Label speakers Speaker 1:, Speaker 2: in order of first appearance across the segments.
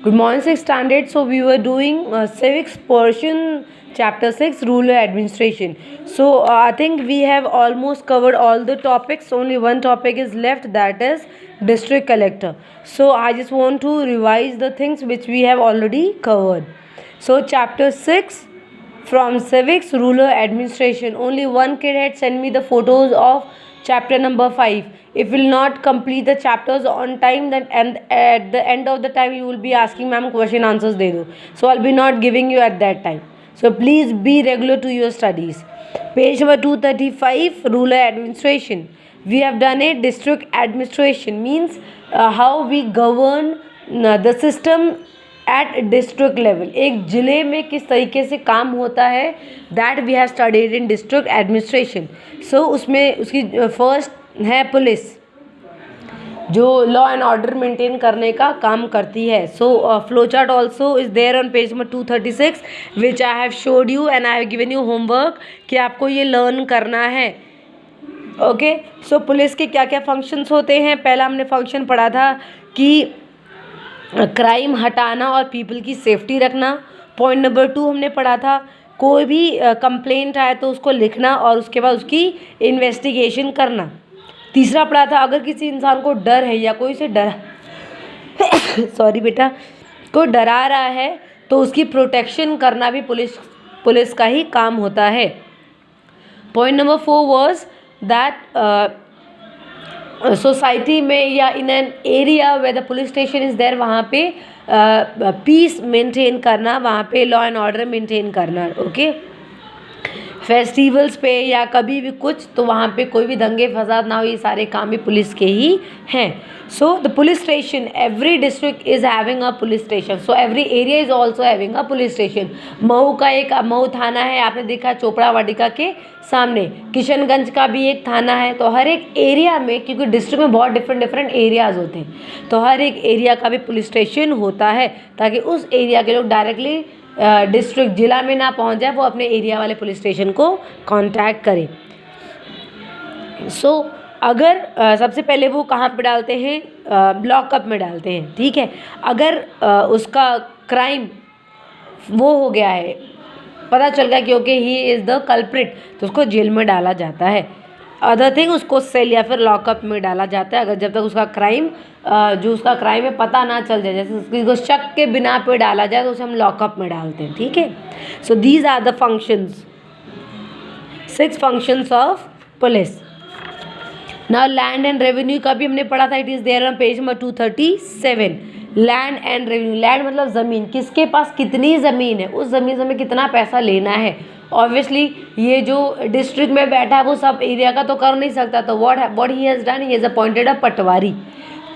Speaker 1: Good morning, 6th standard. So we were doing civics portion, chapter 6, rural administration. So I think we have almost covered all the topics. Only one topic is left, that is district collector. So I just want to revise the things which we have already covered. So chapter 6 from civics, rural administration. Only one kid had sent me the photos of chapter number 5. If you will not complete the chapters on time, then and at the end of the time you will be asking ma'am question answers de do. So I'll be not giving you at that time. So please be regular to your studies. Page number 235, rural administration. We have done it. District administration means how we govern the system at district level. एक ज़िले में किस तरीके से काम होता है, that we have studied in district administration. So उसमें उसकी फर्स्ट है पुलिस, जो लॉ एंड ऑर्डर मेंटेन करने का काम करती है. So flow chart also is there on page number 236 which I have showed you and I have given you homework कि आपको ये लर्न करना है. ओके, सो पुलिस के क्या क्या फंक्शंस होते हैं. पहला हमने फंक्शन पढ़ा था कि क्राइम हटाना और पीपल की सेफ्टी रखना. पॉइंट नंबर 2 हमने पढ़ा था कोई भी कंप्लेंट आए तो उसको लिखना और उसके बाद उसकी इन्वेस्टिगेशन करना. तीसरा पढ़ा था अगर किसी इंसान को डर है या कोई से डरा सॉरी बेटा, कोई डरा रहा है तो उसकी प्रोटेक्शन करना भी पुलिस का ही काम होता है. Point number 4 was that society में या in an area where the police station is there, वहाँ पे पीस मेंटेन करना, वहाँ पे लॉ एंड ऑर्डर मेंटेन करना. ओके, फेस्टिवल्स पे या कभी भी कुछ तो वहाँ पे कोई भी दंगे फसाद ना हो, ये सारे काम भी पुलिस के ही हैं. So the police station, every district is having a police station. So every area is also having a police station. Mau का एक मऊ थाना है, आपने देखा चोपड़ा वाटिका के सामने. किशनगंज का भी एक थाना है. तो हर एक एरिया में, क्योंकि डिस्ट्रिक्ट में बहुत डिफरेंट एरियाज़ होते हैं, तो हर एक एरिया का भी पुलिस स्टेशन होता है ताकि उस एरिया के लोग डायरेक्टली डिस्ट्रिक्ट जिला में ना पहुंच जाए, वो अपने एरिया वाले पुलिस स्टेशन को कांटेक्ट करें. सो अगर सबसे पहले वो कहाँ पे डालते हैं, लॉकअप में डालते हैं. ठीक है, अगर उसका क्राइम वो हो गया है, पता चल गया क्योंकि ही इज़ द कल्प्रिट, तो उसको जेल में डाला जाता है. अदर थिंग उसको सेल या फिर लॉकअप में डाला जाता है अगर जब तक उसका क्राइम जो उसका क्राइम है पता ना चल जाए. जैसे उसको शक के बिना पे डाला जाए तो उसे हम लॉकअप में डालते हैं. ठीक है, so these are the functions, 6 functions of police. Now land and revenue का भी हमने पढ़ा था. It is there on page number 237. Land and revenue, land मतलब ज़मीन, किसके पास कितनी ज़मीन है, उस ज़मीन से हमें कितना पैसा लेना है. ऑब्वियसली ये जो डिस्ट्रिक्ट में बैठा है वो सब एरिया का तो कर नहीं सकता, तो what he has done, he has appointed a patwari,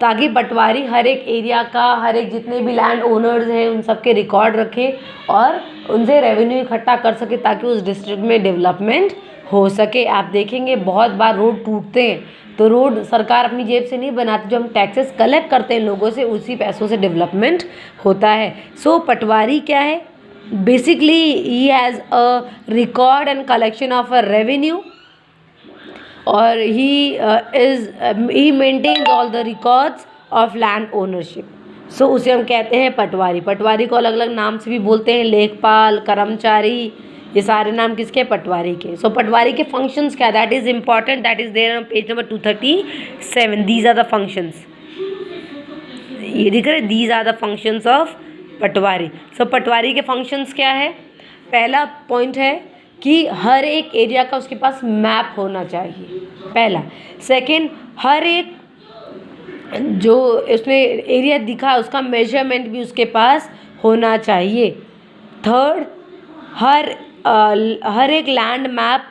Speaker 1: ताकि पटवारी हर एक एरिया का, हर एक जितने भी लैंड ओनर्स हैं उन सब के रिकॉर्ड रखे और उनसे रेवेन्यू इकट्ठा कर सके ताकि उस डिस्ट्रिक्ट में डेवलपमेंट हो सके. आप देखेंगे बहुत बार रोड टूटते हैं तो रोड सरकार अपनी जेब से नहीं बनाती, जो हम टैक्सेस कलेक्ट करते हैं लोगों से, उसी पैसों से डेवलपमेंट होता है. सो पटवारी क्या है, basically he has a record and collection of a revenue और he maintains all the records of land ownership. So उसे हम कहते हैं पटवारी. पटवारी को अलग अलग नाम से भी बोलते हैं, लेखपाल, कर्मचारी, ये सारे नाम किसके, पटवारी के. सो पटवारी के फंक्शंस क्या, that is important, that is there on page number 237. These are the functions, ये दिख रहे, these are the functions of patwari. So patwari के फंक्शंस क्या है, पहला पॉइंट है कि हर एक एरिया का उसके पास मैप होना चाहिए, पहला. सेकंड, हर एक जो उसने एरिया दिखा उसका मेजरमेंट भी उसके पास होना चाहिए. थर्ड, हर एक लैंड मैप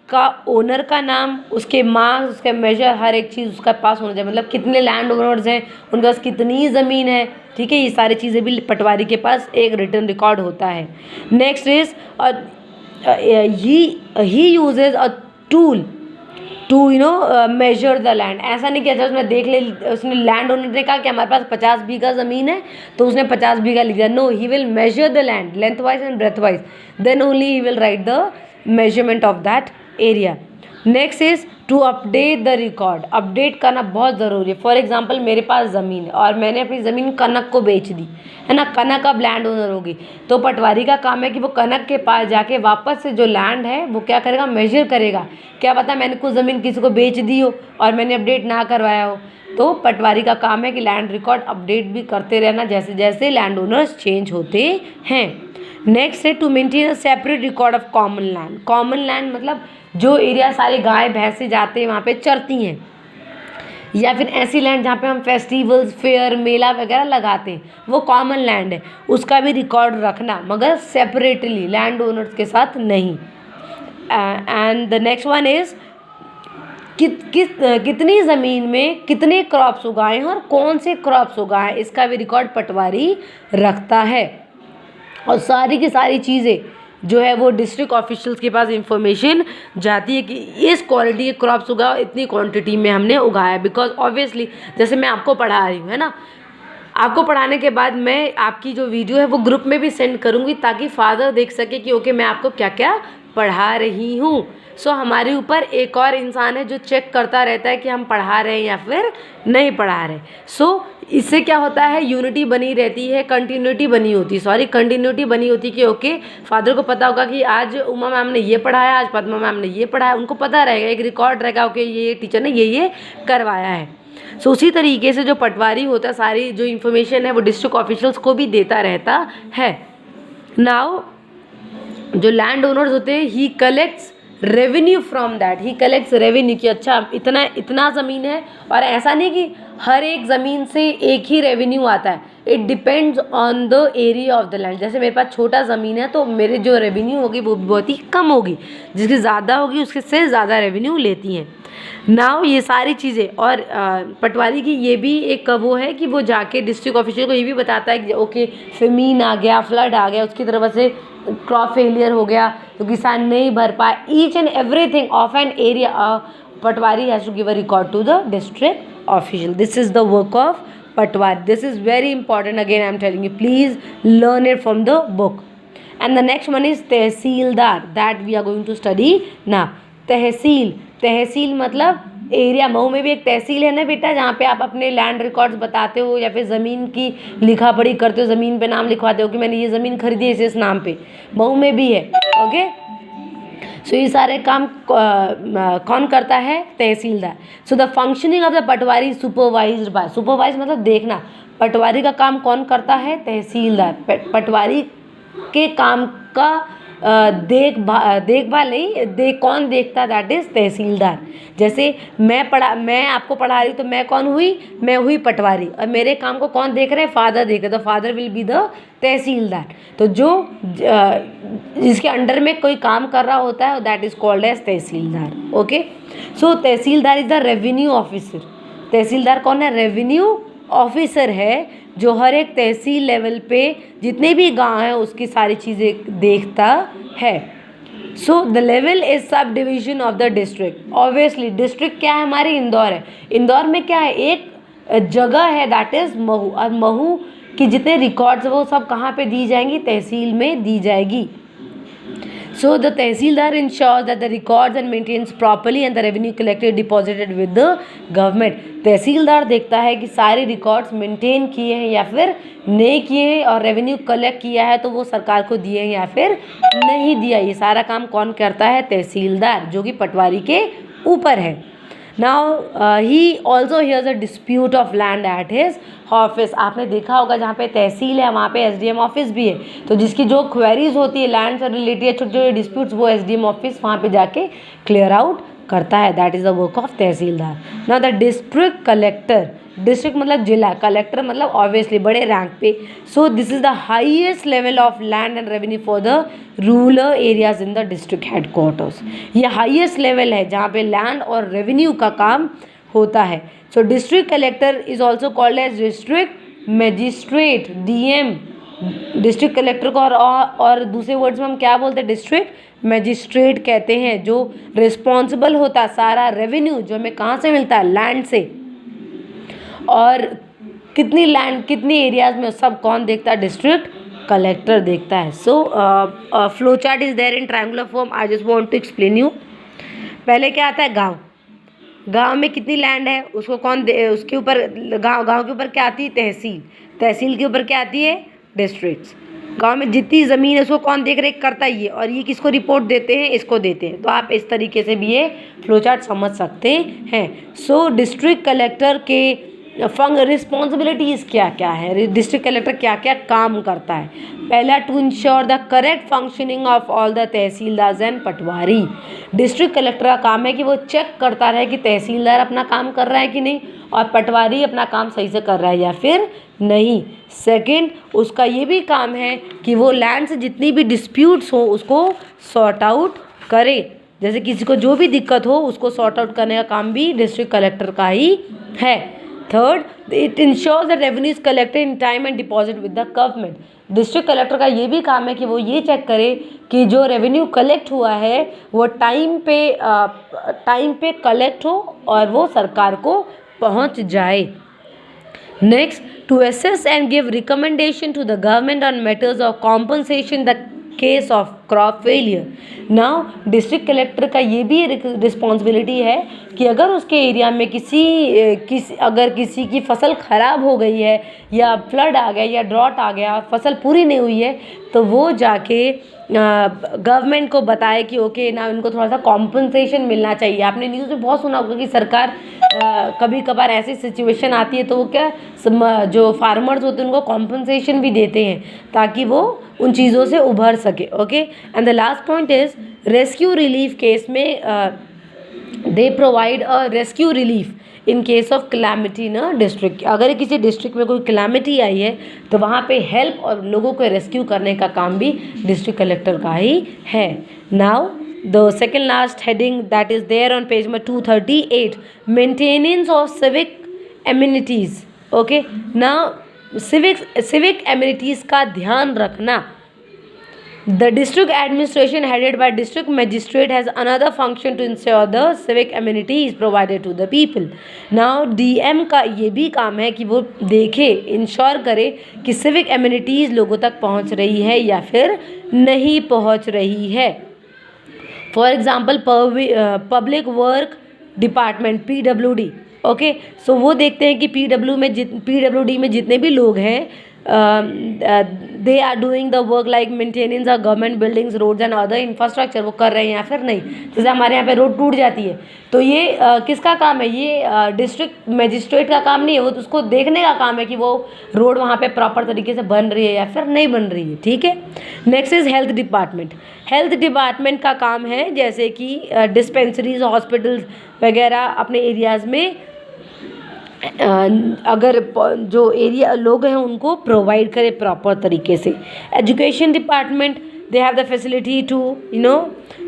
Speaker 1: का ओनर का नाम, उसके मार्क्स, उसके मेजर, हर एक चीज़ उसका पास होना चाहिए. मतलब कितने लैंड ओनर्स हैं, उनके पास कितनी ज़मीन है. ठीक है, ये सारी चीज़ें भी पटवारी के पास एक रिटन रिकॉर्ड होता है. Next is he uses a tool to measure the land. ऐसा नहीं कि उसने देख ले, उसने लैंड ओनर ने कहा कि हमारे पास 50 बीघा ज़मीन है तो उसने 50 बीघा लिख दिया. No, he will measure the land length wise and breadth wise, then only he will write the measurement of that area. Next is to update the record. Update करना बहुत ज़रूरी है। फॉर एग्जांपल मेरे पास ज़मीन है और मैंने अपनी ज़मीन कनक को बेच दी, है ना, कनक अब लैंड ओनर होगी, तो पटवारी का काम है कि वो कनक के पास जाके वापस से जो लैंड है वो क्या करेगा, मेजर करेगा। क्या पता मैंने कुछ ज़मीन किसी को बेच दी हो और मैंने अपडेट ना करवाया हो, तो पटवारी का काम है कि लैंड रिकॉर्ड अपडेट भी करते रहना जैसे जैसे लैंड ओनर्स चेंज होते हैं। नेक्स्ट है to maintain a separate record of common land. Common land मतलब जो एरिया सारे गाय भैंसे जाते हैं वहाँ पे चरती हैं, या फिर ऐसी लैंड जहाँ पे हम फेस्टिवल्स, फेयर, मेला वगैरह लगाते हैं, वो कॉमन लैंड है, उसका भी रिकॉर्ड रखना, मगर सेपरेटली, लैंड ओनर्स के साथ नहीं। And the next one is कितनी ज़मीन में कितने क्रॉप्स उगाए हैं और कौन से क्रॉप्स उगाए हैं, इसका भी रिकॉर्ड पटवारी रखता है। और सारी की सारी चीज़ें जो है वो डिस्ट्रिक्ट ऑफिशियल्स के पास इंफॉर्मेशन जाती है कि इस क्वालिटी के क्रॉप्स उगाओ, इतनी क्वांटिटी में हमने उगाया। बिकॉज ऑब्वियसली जैसे मैं आपको पढ़ा रही हूँ, है ना, आपको पढ़ाने के बाद मैं आपकी जो वीडियो है वो ग्रुप में भी सेंड करूँगी ताकि फादर देख सके कि ओके मैं आपको क्या क्या पढ़ा रही हूँ। सो हमारे ऊपर एक और इंसान है जो चेक करता रहता है कि हम पढ़ा रहे हैं या फिर नहीं पढ़ा रहे। सो इससे क्या होता है, यूनिटी बनी रहती है, कंटिन्यूटी बनी होती है, कंटिन्यूटी बनी होती है कि ओके फादर को पता होगा कि आज उमा मैम ने ये पढ़ाया, आज पद्मा मैम ने ये पढ़ाया, उनको पता रहेगा, एक रिकॉर्ड रहेगा ओके ये टीचर ने ये करवाया है। सो उसी तरीके से जो पटवारी होता है सारी जो इन्फॉर्मेशन है वो डिस्ट्रिक्ट ऑफिशियल्स को भी देता रहता है। नाउ जो लैंड ओनर्स होते हैं he collects revenue from that, he collects revenue कि अच्छा इतना ज़मीन है, और ऐसा नहीं कि हर एक ज़मीन से एक ही रेवेन्यू आता है, it depends on the area of the land. जैसे मेरे पास छोटा ज़मीन है तो मेरे जो रेवेन्यू होगी वो बहुत ही कम होगी, जिसकी ज़्यादा होगी उसके से ज़्यादा रेवेन्यू लेती हैं। नाउ ये सारी चीज़ें और पटवारी की ये भी एक वो है कि वो जाके डिस्ट्रिक्ट ऑफिसर को ये भी बताता है कि ओके फेमीन आ गया, फ्लड आ गया, उसकी तरफ से क्रॉप फेलियर हो गया तो किसान नहीं भर पाए, each and everything of an area patwari has to give a record to the district official. This is the work of patwari. This is very important, again I am telling you, please learn it from the book. And the next one is tehsildar, that we are going to study ना। तहसील मतलब area. Mau में भी एक तहसील है ना बेटा, जहाँ पे आप अपने लैंड रिकॉर्ड्स बताते हो या फिर ज़मीन की लिखा पढ़ी करते हो, ज़मीन पे नाम लिखवाते हो कि मैंने ये ज़मीन खरीदी है इस नाम पे। मऊ में भी है। ओके, सो ये सारे काम कौन करता है? Tehsildar. So the functioning of the patwari supervised by, supervise मतलब देखना, पटवारी का काम कौन करता है? तहसीलदार। पटवारी के काम का देखभाल नहीं, कौन देखता? दैट इज तहसीलदार। जैसे मैं आपको पढ़ा रही तो मैं कौन हुई? मैं हुई पटवारी, और मेरे काम को कौन देख रहे हैं? फादर देख रहे, तो फादर विल बी द तहसीलदार। तो जो जिसके अंडर में कोई काम कर रहा होता है that is called as tehsildar. Okay, so tehsildar is the revenue officer. Tehsildar कौन है? रेवेन्यू ऑफिसर है, जो हर एक तहसील लेवल पे जितने भी गांव हैं उसकी सारी चीज़ें देखता है। So the level is sub division of the district. Obviously district क्या है? हमारी इंदौर है। इंदौर में क्या है? एक जगह है दैट इज महू, और महू की जितने रिकॉर्ड्स वो सब कहाँ पे दी जाएंगी? तहसील में दी जाएगी। So the tehsildar ensures that the records and maintains properly and the revenue collected deposited with the government। तहसीलदार देखता है कि सारे रिकॉर्ड्स मेंटेन किए हैं या फिर नहीं किए हैं, और रेवेन्यू कलेक्ट किया है तो वो सरकार को दिए हैं या फिर नहीं दिया। ये सारा काम कौन करता है? तहसीलदार, जो कि पटवारी के ऊपर है। Now he also hears a dispute of land at his office. आपने देखा होगा जहाँ पे तहसील है वहाँ पे एसडीएम ऑफिस भी है, तो जिसकी जो क्वेरीज होती है लैंड से रिलेटेड छोटे छोटे डिस्प्यूट्स, वो एसडीएम ऑफिस वहाँ पे जाके क्लियर आउट करता है। That is the work of tehsildar. Now the district collector, district मतलब जिला, कलेक्टर मतलब ऑब्वियसली बड़े रैंक पे। So this is the highest level of land and revenue for the rural areas in the district headquarters. ये highest level है जहाँ पे land और रेवेन्यू का काम होता है। So district collector is also called as district magistrate, DM. District collector को और दूसरे वर्ड्स में हम क्या बोलते हैं? डिस्ट्रिक्ट मजिस्ट्रेट कहते हैं, जो रिस्पॉन्सिबल होता है सारा रेवेन्यू जो हमें कहाँ से मिलता है? लैंड से। और कितनी लैंड कितनी एरियाज में सब कौन देखता है? डिस्ट्रिक्ट कलेक्टर देखता है। So flow chart is there in triangular form. I just want to explain you. पहले क्या आता है? गांव। गांव में कितनी लैंड है उसको कौन दे, उसके ऊपर गांव के ऊपर क्या आती है? तहसील। तहसील के ऊपर क्या आती है? डिस्ट्रिक्ट्स। गांव में जितनी ज़मीन है उसको कौन देख रेख करता है? ये। और ये किसको रिपोर्ट देते हैं? इसको देते हैं। तो आप इस तरीके से भी ये फ्लो चार्ट समझ सकते हैं। सो डिस्ट्रिक्ट कलेक्टर के रिस्पॉन्सिबिलिटीज़ क्या क्या है? डिस्ट्रिक्ट कलेक्टर क्या क्या काम करता है? पहला, to ensure the correct functioning of all the tehsildar and patwari. District collector का काम है कि वो चेक करता रहे कि तहसीलदार अपना काम कर रहा है कि नहीं, और पटवारी अपना काम सही से कर रहा है या फिर नहीं। सेकंड, उसका ये भी काम है कि वो लैंड से जितनी भी डिस्प्यूट्स हो उसको सॉर्ट आउट करे। जैसे किसी को जो भी दिक्कत हो उसको सॉर्ट आउट करने का काम भी डिस्ट्रिक्ट कलेक्टर का ही है। Third, it ensures the revenue is collected in time and deposit with the government. District collector का ये भी काम है कि वो ये चेक करे कि जो रेवेन्यू कलेक्ट हुआ है वो टाइम पे कलेक्ट हो और वो सरकार को पहुंच जाए। Next, to assess and give recommendation to the government on matters of compensation the case of crop failure. Now district collector का ये भी रिस्पॉन्सिबिलिटी है कि अगर उसके एरिया में अगर किसी की फसल ख़राब हो गई है या फ्लड आ गया या ड्रॉट आ गया, फसल पूरी नहीं हुई है, तो वो जाके गवर्नमेंट को बताए कि ओके ना, उनको थोड़ा सा कॉम्पनसेशन मिलना चाहिए। आपने न्यूज़ में बहुत सुना होगा कि सरकार कभी कभार ऐसी सिचुएशन आती है तो वो क्या जो फार्मर्स होते हैं उनको कॉम्पनसेशन भी देते हैं ताकि वो उन चीज़ों से उभर सके। Okay, and the last point is rescue relief case में they provide a rescue relief in case of calamity ना डिस्ट्रिक्ट। अगर किसी डिस्ट्रिक्ट में कोई क्लैमिटी आई है तो वहाँ पे हेल्प और लोगों को रेस्क्यू करने का काम भी डिस्ट्रिक्ट कलेक्टर का ही है। Now the second last heading that is there on page number 238, maintenance of civic amenities. Okay, now civic amenities का ध्यान रखना। The district administration headed by district magistrate has another function to ensure the civic amenity is provided to the people. Now DM का ये भी काम है कि वो देखे, इंश्योर करे कि civic amenities लोगों तक पहुंच रही है या फिर नहीं पहुंच रही है। For example, public work department PWD। Okay, so वो देखते हैं कि PWD में जितने भी लोग हैं they are doing the work like maintenance of government buildings, roads and other infrastructure, वो कर रहे हैं या फिर नहीं। जैसे हमारे यहाँ पे रोड टूट जाती है तो ये किसका काम है? ये डिस्ट्रिक्ट मजिस्ट्रेट का काम नहीं है, वो तो उसको देखने का काम है कि वो रोड वहाँ पे प्रॉपर तरीके से बन रही है या फिर नहीं बन रही है। ठीक है। Next is health department. Health department का काम है जैसे कि डिस्पेंसरीज, हॉस्पिटल्स वगैरह अपने एरियाज़ में अगर जो एरिया लोग हैं उनको प्रोवाइड करे प्रॉपर तरीके से। Education department, they have the facility to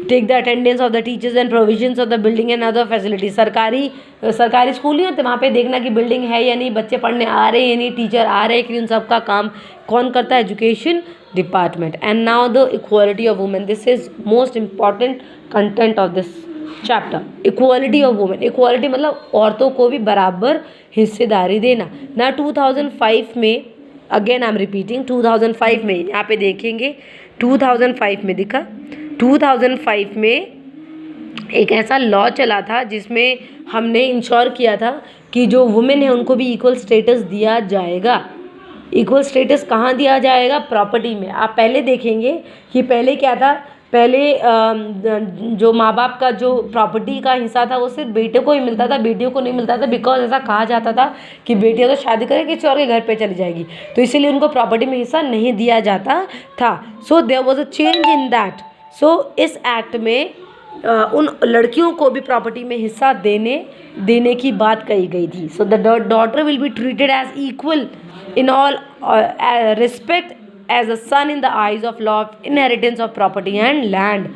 Speaker 1: take the attendance of the teachers and provisions of the building and other facility. सरकारी स्कूल नहीं होते, वहाँ पे देखना कि बिल्डिंग है या नहीं, बच्चे पढ़ने आ रहे हैं या नहीं, टीचर आ रहे हैं कि उन सब का काम कौन करता है? Education department. And now the equality of women, this is most important content of this chapter. Equality of women, equality मतलब औरतों को भी बराबर हिस्सेदारी देना ना। 2005 में, अगेन आई एम रिपीटिंग, 2005 में यहाँ पे देखेंगे 2005 में दिखा, 2005 में एक ऐसा लॉ चला था जिसमें हमने इंश्योर किया था कि जो वुमेन है उनको भी इक्वल स्टेटस दिया जाएगा। इक्वल स्टेटस कहाँ दिया जाएगा? प्रॉपर्टी में। आप पहले देखेंगे कि पहले क्या था, पहले जो माँ बाप का जो प्रॉपर्टी का हिस्सा था वो सिर्फ बेटे को ही मिलता था, बेटियों को नहीं मिलता था, बिकॉज ऐसा कहा जाता था कि बेटियाँ तो शादी करके किसी और के घर पे चली जाएगी, तो इसीलिए उनको प्रॉपर्टी में हिस्सा नहीं दिया जाता था। So there was a change in that. So इस एक्ट में उन लड़कियों को भी प्रॉपर्टी में हिस्सा देने की बात कही गई थी। So the daughter will be treated as equal in all respect as a son in the eyes of law of inheritance of property and land।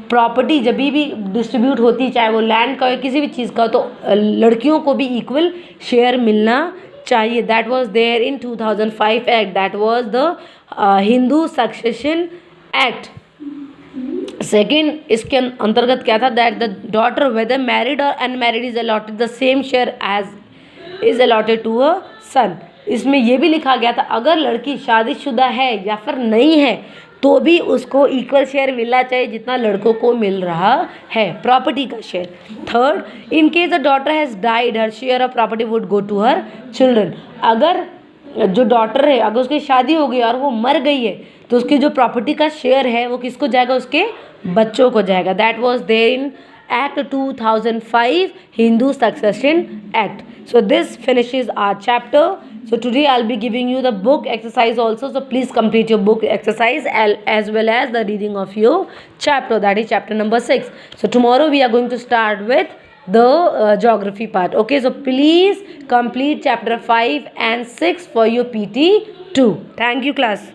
Speaker 1: Property जब भी डिस्ट्रीब्यूट होती, चाहे वो लैंड का हो किसी भी चीज़ का हो, तो लड़कियों को भी इक्वल शेयर मिलना चाहिए। That was there in 2005 act, that was the Hindu succession act. Second, इसके अंतर्गत क्या था? That the daughter whether married और unmarried is allotted the same share as is allotted to a son. इसमें यह भी लिखा गया था अगर लड़की शादीशुदा है या फिर नहीं है तो भी उसको इक्वल शेयर मिलना चाहिए जितना लड़कों को मिल रहा है, प्रॉपर्टी का share. Third, in case the daughter has died her share of property would go to her children. अगर जो डॉटर है अगर उसकी शादी हो गई और वो मर गई है तो उसकी जो प्रॉपर्टी का शेयर है वो किसको जाएगा, उसके बच्चों को जाएगा। That was there in Act 2005 Hindu Succession Act. So this finishes our chapter. So today I'll be giving you the book exercise also. So please complete your book exercise as well as the reading of your chapter, that is chapter number 6. So tomorrow we are going to start with the geography part. Okay, so please complete chapter 5 and 6 for your PT 2. Thank you class.